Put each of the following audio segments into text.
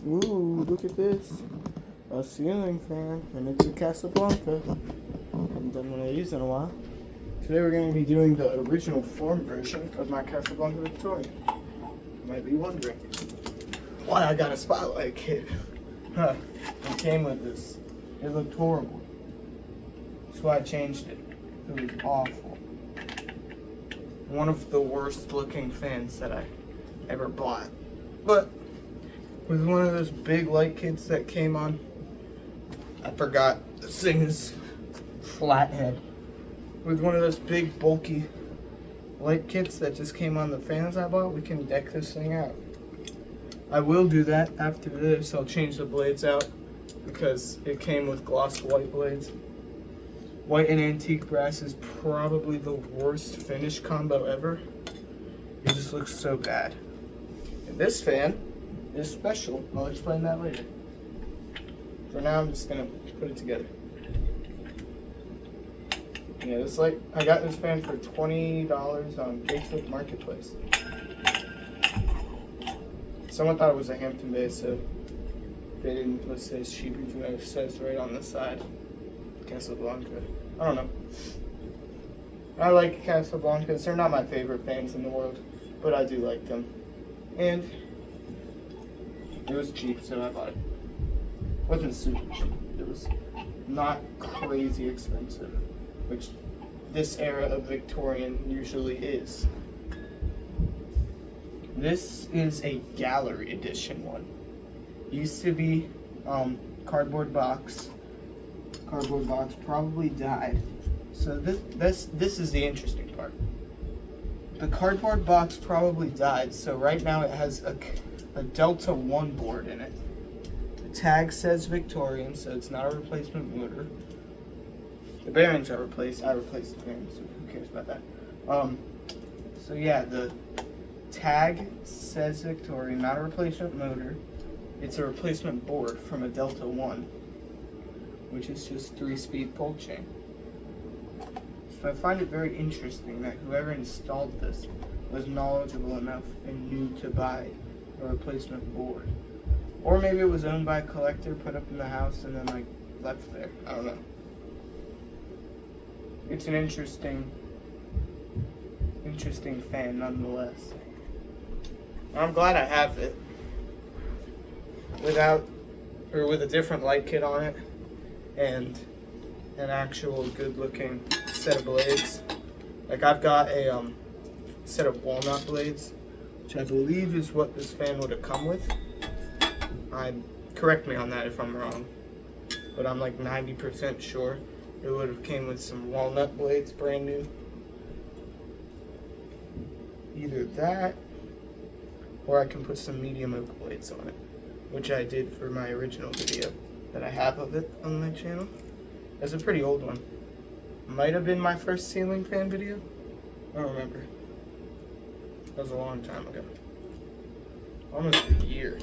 Ooh, look at this. A ceiling fan, and it's a Casablanca. Haven't done one of these in a while. Today we're going to be doing the original form version of my Casablanca Victorian. You might be wondering why I got a spotlight kit. Huh, it came with this. It looked horrible. That's why I changed it. It was awful. One of the worst looking fans that I ever bought. But with one of those big light kits that came on, I forgot this thing is flathead. With one of those big bulky light kits that just came on the fans I bought, we can deck this thing out. I will do that after this. I'll change the blades out because it came with gloss white blades. White and antique brass is probably the worst finish combo ever. It just looks so bad. And this fan is special. I'll explain that later. For now, I'm just gonna put it together. Yeah, this light, I got this fan for $20 on Facebook Marketplace. Someone thought it was a Hampton base, so they didn't list it as cheap, even though it says right on the side, Casablanca. I don't know. I like Casablancas. They're not my favorite fans in the world, but I do like them. And it was cheap, so I bought it. It wasn't super cheap. It was not crazy expensive, which this era of Victorian usually is. This is a gallery edition one. Used to be cardboard box. Cardboard box probably died. So this is the interesting part. The cardboard box probably died, so right now it has a Delta 1 board in it. The tag says Victorian, so it's not a replacement motor. The bearings are replaced. I replaced the bearings, so who cares about that? So yeah, the tag says Victorian, not a replacement motor. It's a replacement board from a Delta 1, which is just 3-speed pull chain. So I find it very interesting that whoever installed this was knowledgeable enough and knew to buy a replacement board. Or maybe it was owned by a collector, put up in the house, and then like left there. I don't know. It's an interesting fan nonetheless. I'm glad I have it with a different light kit on it and an actual good looking set of blades. Like I've got a set of walnut blades, which I believe is what this fan would have come with. Correct me on that if I'm wrong, but I'm like 90% sure it would have came with some walnut blades, brand new. Either that, or I can put some medium oak blades on it, which I did for my original video that I have of it on my channel. It's a pretty old one. Might have been my first ceiling fan video. I don't remember. That was a long time ago. Almost a year.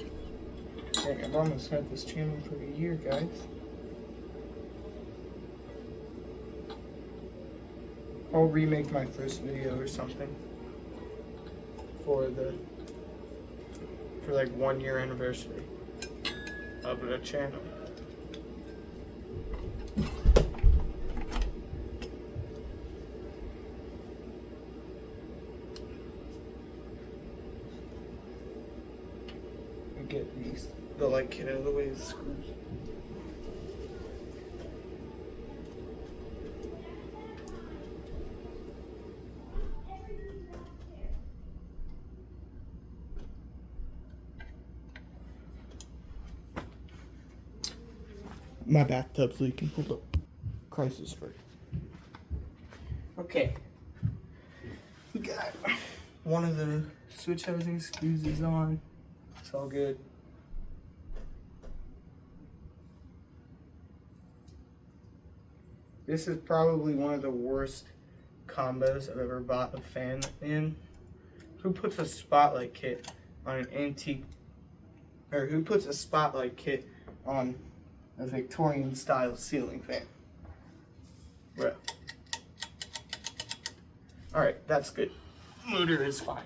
Dang, I've almost had this channel for a year, guys. I'll remake my first video or something for like 1 year anniversary of the channel. Get the light kit out of the way of the screws. My bathtub's leaking. Hold up. Crisis first. Okay. We got one of the switch housing screws is on. It's all good. This is probably one of the worst combos I've ever bought a fan in. Who puts a spotlight kit on an antique, or who puts a spotlight kit on a Victorian style ceiling fan? Bro. Alright, that's good. Motor is fine.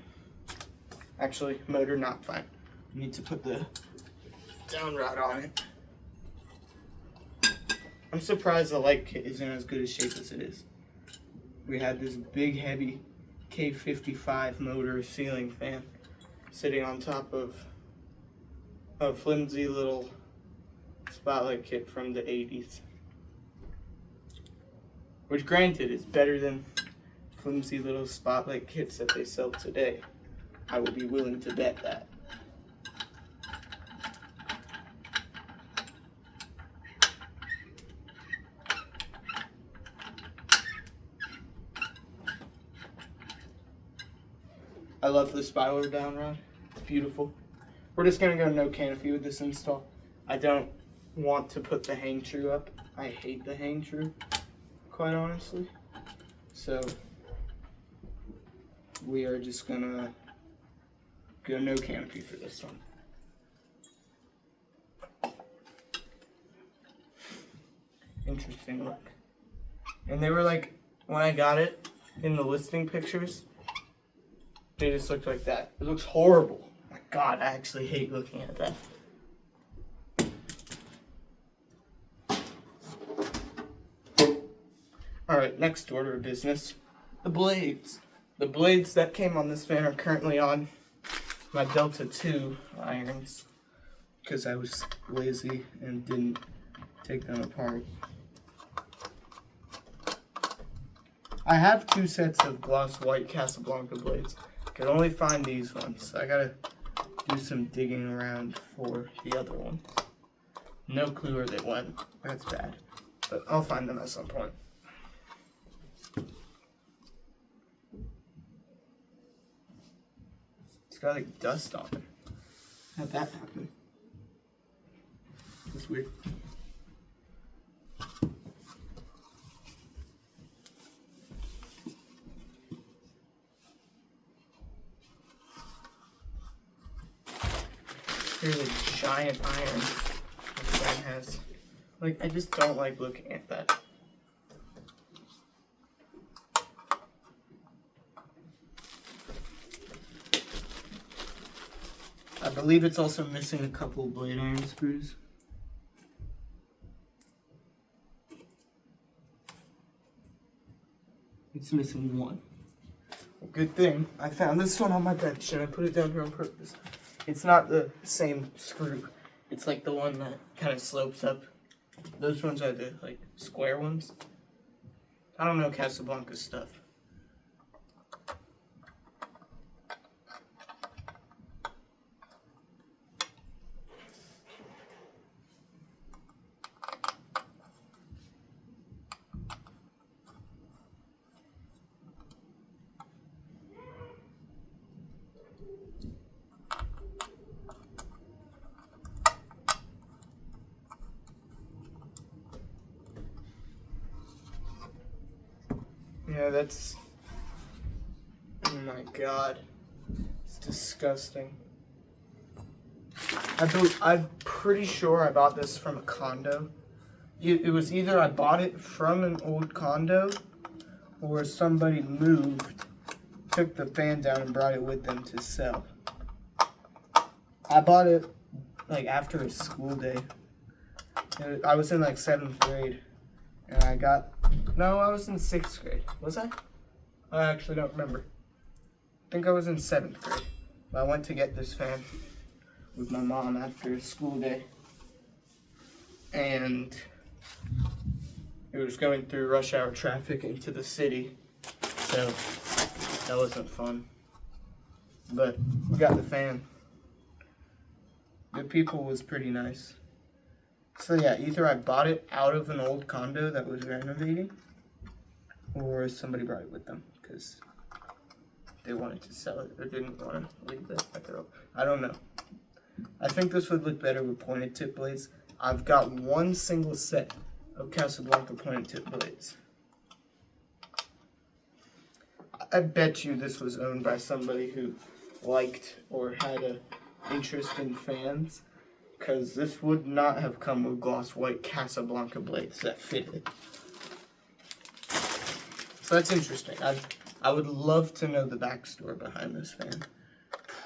Actually, motor not fine. You need to put the down rod on it. I'm surprised the light kit is in as good a shape as it is. We had this big, heavy K55 motor ceiling fan sitting on top of a flimsy little spotlight kit from the 80s. Which, granted, is better than flimsy little spotlight kits that they sell today. I will be willing to bet that. I love the spiral down rod. It's beautiful. We're just gonna go no canopy with this install. I don't want to put the hang true up. I hate the hang true, quite honestly. So we are just gonna go no canopy for this one. Interesting look. And they were like, when I got it in the listing pictures, they just looked like that. It looks horrible. My God, I actually hate looking at that. Alright, next order of business. The blades. The blades that came on this fan are currently on my Delta 2 irons because I was lazy and didn't take them apart. I have 2 sets of gloss white Casablanca blades. Could only find these ones, so I gotta do some digging around for the other ones. No clue where they went. That's bad. But I'll find them at some point. It's got like dust on it. How'd that happen? That's weird. Here's a giant iron this fan has. Like, I just don't like looking at that. I believe it's also missing a couple blade iron screws. It's missing one. Well, good thing I found this one on my bench and I put it down here on purpose. It's not the same screw. It's like the one that kind of slopes up. Those ones are the like square ones. I don't know Casablanca stuff. Yeah, that's, oh my God, it's disgusting. I'm pretty sure I bought this from a condo. It was either I bought it from an old condo or somebody moved, took the fan down and brought it with them to sell. I bought it like after a school day. I was in like 7th grade and I was in 6th grade. Was I? I actually don't remember. I think I was in 7th grade. I went to get this fan with my mom after a school day. And it was going through rush hour traffic into the city. So that wasn't fun. But we got the fan. The people was pretty nice. So yeah, either I bought it out of an old condo that was renovating, or somebody brought it with them because they wanted to sell it or didn't want to leave it at their own. I don't know. I think this would look better with pointed tip blades. I've got one single set of Casablanca pointed tip blades. I bet you this was owned by somebody who liked or had an interest in fans, because this would not have come with gloss white Casablanca blades that fitted. So that's interesting. I would love to know the backstory behind this fan.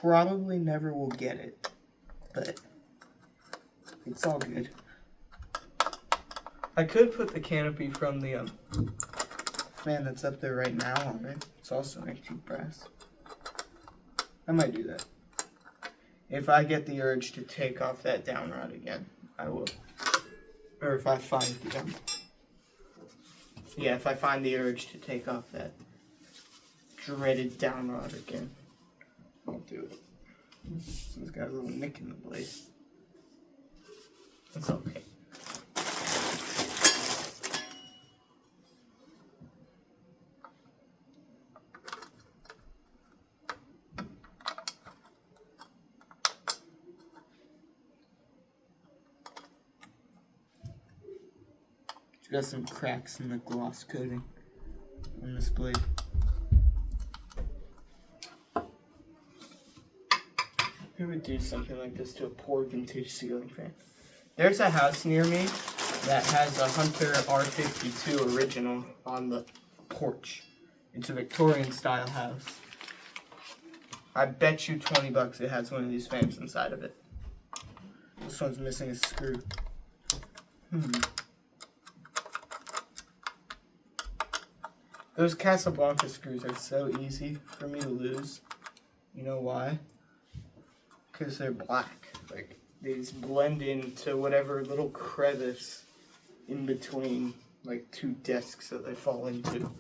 Probably never will get it, but It's all good. I could put the canopy from the fan that's up there right now on it. It's also antique brass. I might do that. If I get the urge to take off that down rod again, I will. Or if I find the if I find the urge to take off that dreaded down rod again, I'll do it. So it's got a little nick in the blade. It's okay. It's got some cracks in the gloss coating on this blade. Who would do something like this to a poor vintage ceiling fan? There's a house near me that has a Hunter R52 original on the porch. It's a Victorian style house. I bet you $20 it has one of these fans inside of it. This one's missing a screw. Those Casablanca screws are so easy for me to lose. You know why? Because they're black. Like, they just blend into whatever little crevice in between, like, two desks that they fall into.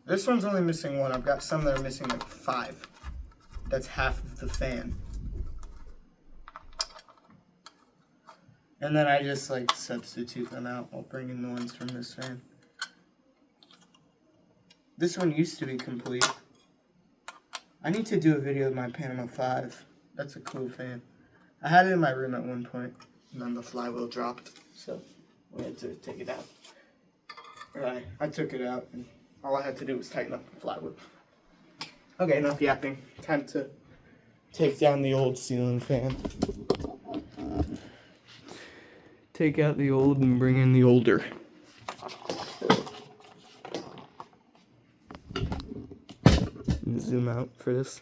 This one's only missing one. I've got some that are missing like 5. That's half of the fan. And then I just like substitute them out while bringing the ones from this fan. This one used to be complete. I need to do a video of my Panama 5. That's a cool fan. I had it in my room at one point, and then the flywheel dropped, so we had to take it out. Right, I took it out, and all I had to do was tighten up the flywheel. Okay, enough yapping. Time to take down the old ceiling fan. Take out the old and bring in the older. Zoom out for this.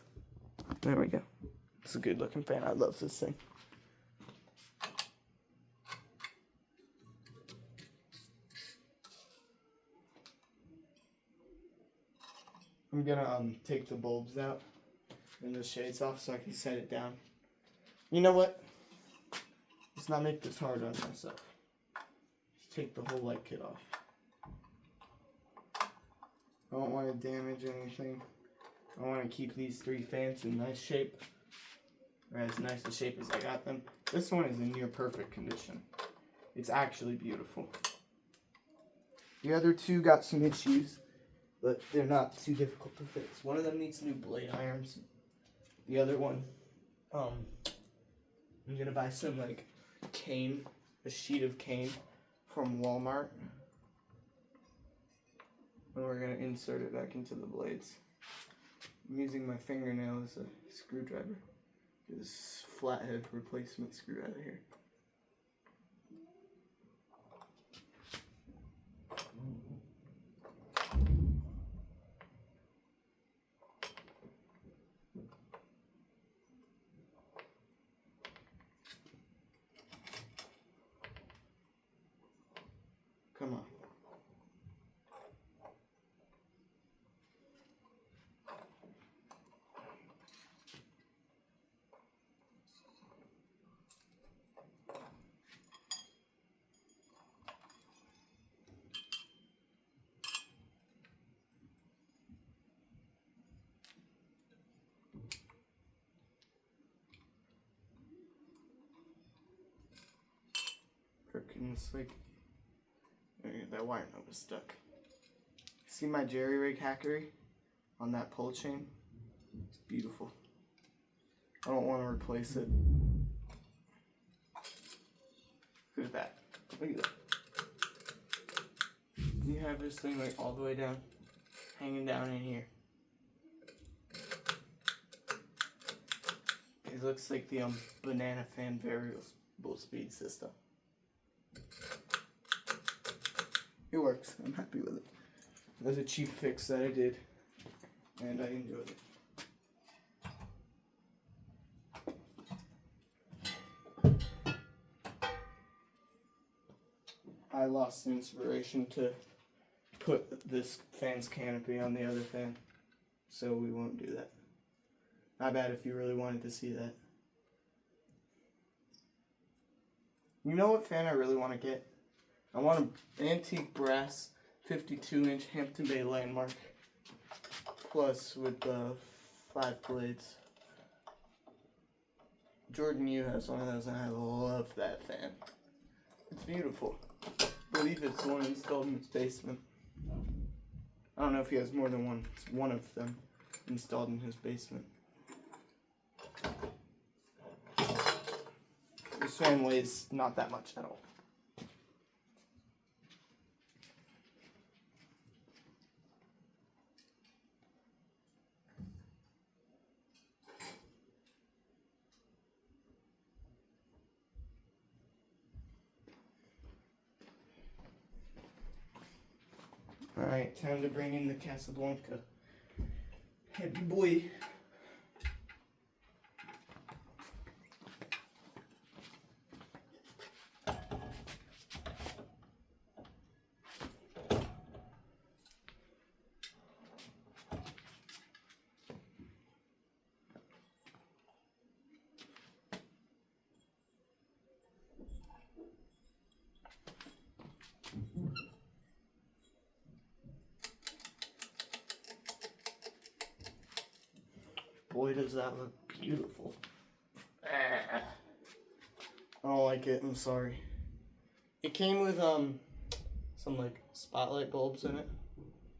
There we go. It's a good looking fan. I love this thing. I'm gonna take the bulbs out and the shades off so I can set it down. You know what? Let's not make this hard on myself. Just take the whole light kit off. I don't want to damage anything. I want to keep these 3 fans in nice shape, or as nice a shape as I got them. This one is in near perfect condition. It's actually beautiful. The other 2 got some issues, but they're not too difficult to fix. One of them needs new blade irons. The other one, I'm gonna buy some like cane, a sheet of cane from Walmart, and we're gonna insert it back into the blades. I'm using my fingernail as a screwdriver. Get this flathead replacement screw out of here. Come on. Perkins, like, that wire nut was stuck. See my jerry rig hackery on that pole chain? It's beautiful. I don't want to replace it. Look at that. Look at that. You have this thing like all the way down, hanging down in here. It looks like the banana fan variable speed system. It works. I'm happy with it. It was a cheap fix that I did, and I enjoyed it. I lost inspiration to put this fan's canopy on the other fan, so we won't do that. My bad if you really wanted to see that. You know what fan I really want to get? I want an antique brass 52-inch Hampton Bay Landmark Plus with 5 blades. Jordan Yu has one of those and I love that fan. It's beautiful. I believe it's one installed in his basement. I don't know if he has more than one. It's one of them installed in his basement. This fan weighs not that much at all. Alright, time to bring in the Casablanca. Heavy boy. Boy, does that look beautiful. I don't like it, I'm sorry. It came with some like spotlight bulbs in it,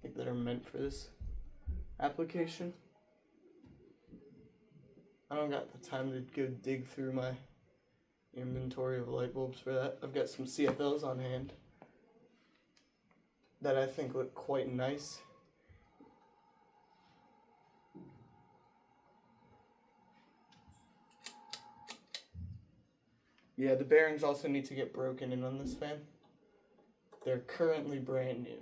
like that are meant for this application. I don't got the time to go dig through my inventory of light bulbs for that. I've got some CFLs on hand that I think look quite nice. Yeah, the bearings also need to get broken in on this fan. They're currently brand new.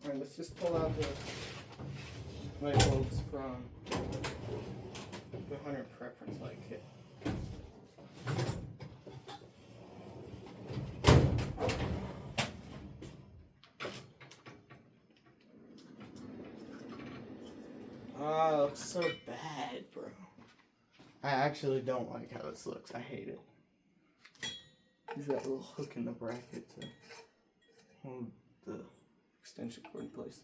Alright, let's just pull out the light bulbs from the Hunter Preference Light Kit. Oh, it looks so bad, bro. I actually don't like how this looks. I hate it. There's that little hook in the bracket to hold the extension cord in place.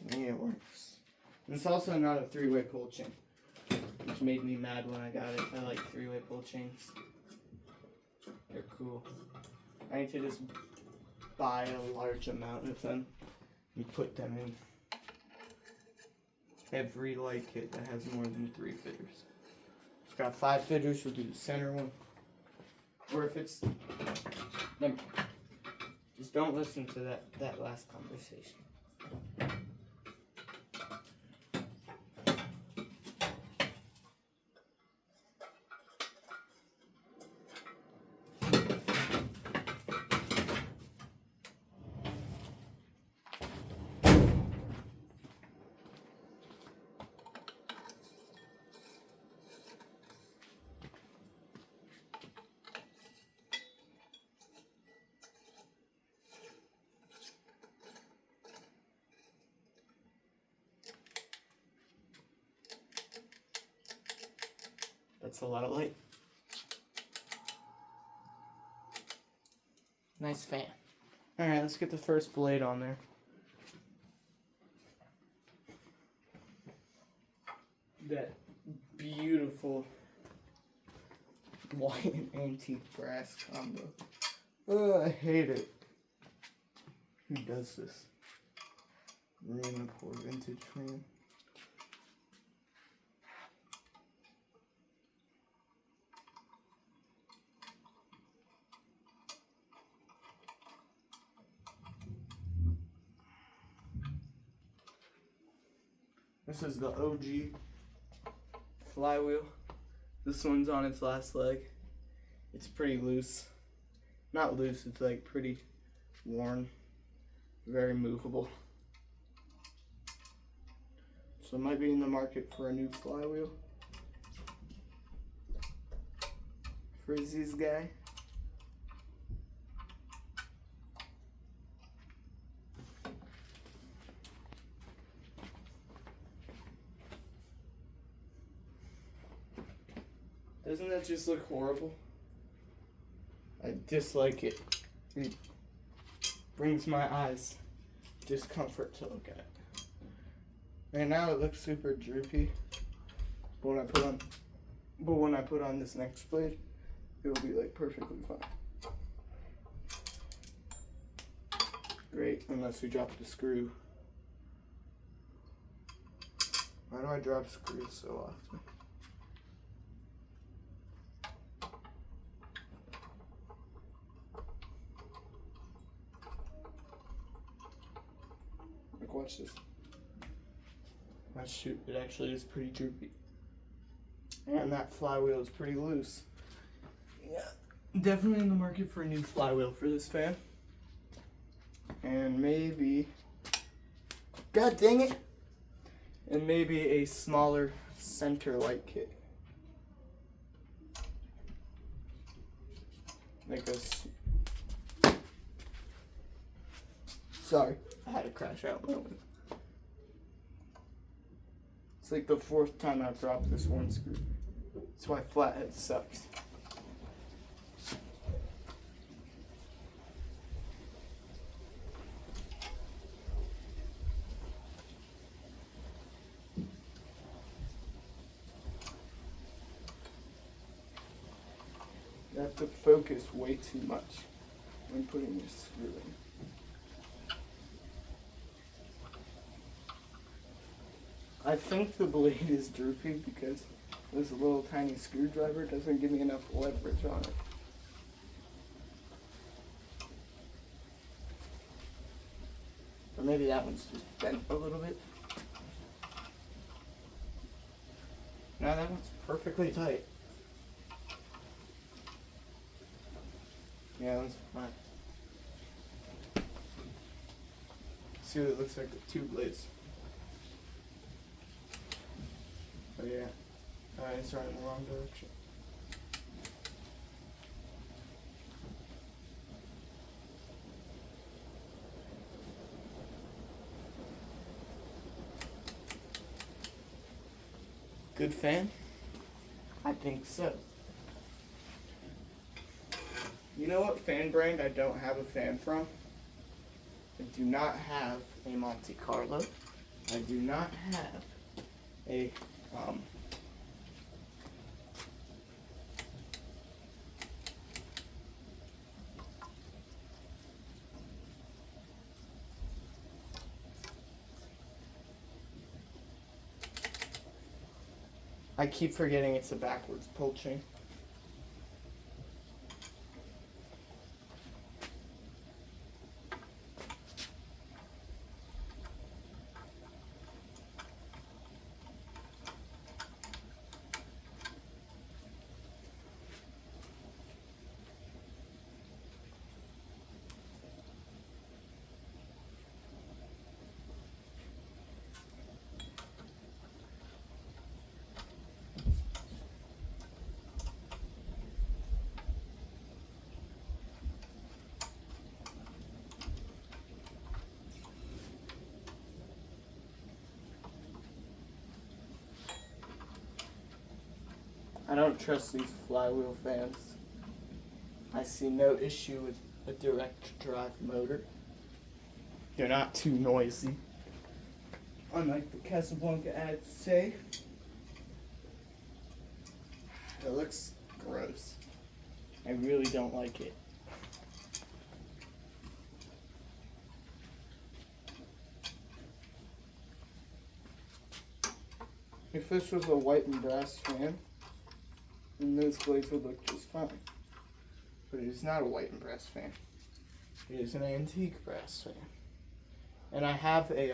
Yeah, it works. And it's also not a 3-way pull chain, which made me mad when I got it. I like 3-way pull chains. They're cool. I need to just buy a large amount of them and put them in every light kit that has more than 3 fitters. It's got 5 fitters, we'll do the center one. Or if it's, just don't listen to that last conversation. That's a lot of light. Nice fan. Alright, let's get the first blade on there. That beautiful white and antique brass combo. Oh, I hate it. Who does this? Ruin a poor vintage fan. This is the OG flywheel. This one's on its last leg. It's pretty loose. Not loose, it's like pretty worn. very movable. So I might be in the market for a new flywheel for this guy. Doesn't that just look horrible? I dislike it. It brings my eyes discomfort to look at. Right now it looks super droopy. But when I put on this next blade, it will be like perfectly fine. Great, unless we drop the screw. Why do I drop screws so often? Like, watch this. Ah, shoot, it actually is pretty droopy. And that flywheel is pretty loose. Yeah, definitely in the market for a new flywheel for this fan. And maybe, god dang it, and maybe a smaller center light kit. Like a, sorry, I had to crash out my window. It's like the 4th time I've dropped this one screw. That's why flathead sucks. You have to focus way too much when putting this screw in. I think the blade is droopy because this little tiny screwdriver doesn't give me enough leverage on it. Or maybe that one's just bent a little bit. Now that one's perfectly tight. Yeah, that's fine. See what it looks like with 2 blades. Oh yeah. Alright, it's running in the wrong direction. Good fan? I think so. You know what fan brand I don't have a fan from? I do not have a Monte Carlo. I do not have a I keep forgetting it's a backwards pull chain. I don't trust these flywheel fans. I see no issue with a direct drive motor. They're not too noisy. Unlike the Casablanca ads say. It looks gross. I really don't like it. If this was a white and brass fan, then those blades would look just fine. But it is not a white and brass fan. It is an antique brass fan. And I have a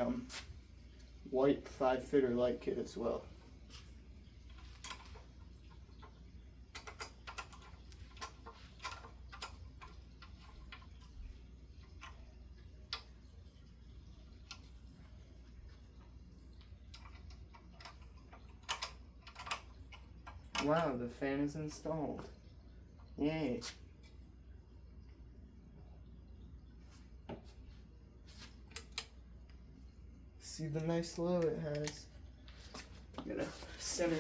white 5-fitter light kit as well. Wow, the fan is installed. Yay. See the nice glow it has. I'm gonna center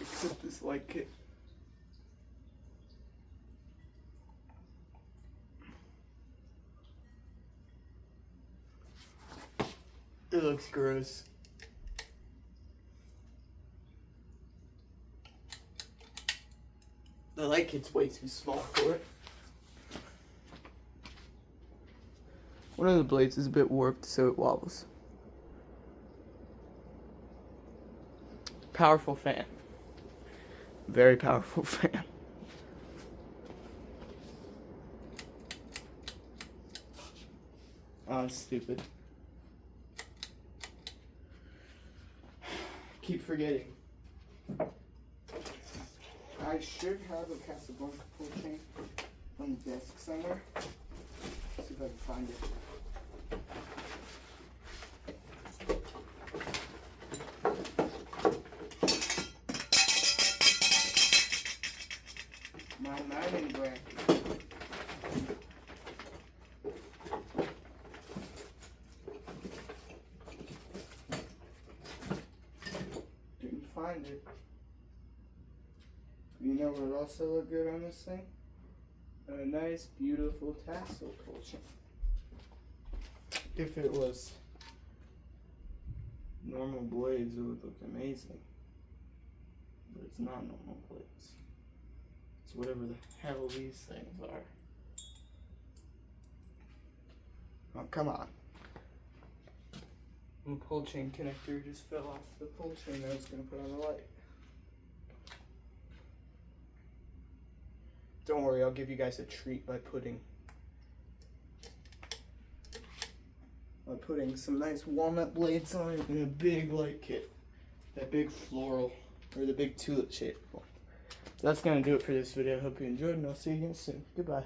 except this light kit. It looks gross. The light kit's way too small for it. One of the blades is a bit warped, so it wobbles. Powerful fan. Very powerful fan. Oh, it's stupid. Keep forgetting. I should have a Casablanca pull chain on the desk somewhere. See if I can find it. My mining brand. Didn't find it. You know what would also look good on this thing? A nice, beautiful tassel pull chain. If it was normal blades, it would look amazing. But it's not normal blades. It's whatever the hell these things are. Oh, come on. The pull chain connector just fell off the pull chain that I was going to put on the light. Don't worry, I'll give you guys a treat by putting some nice walnut blades on it and a big light kit. That big floral, or the big tulip shape one. That's going to do it for this video. I hope you enjoyed, and I'll see you again soon. Goodbye.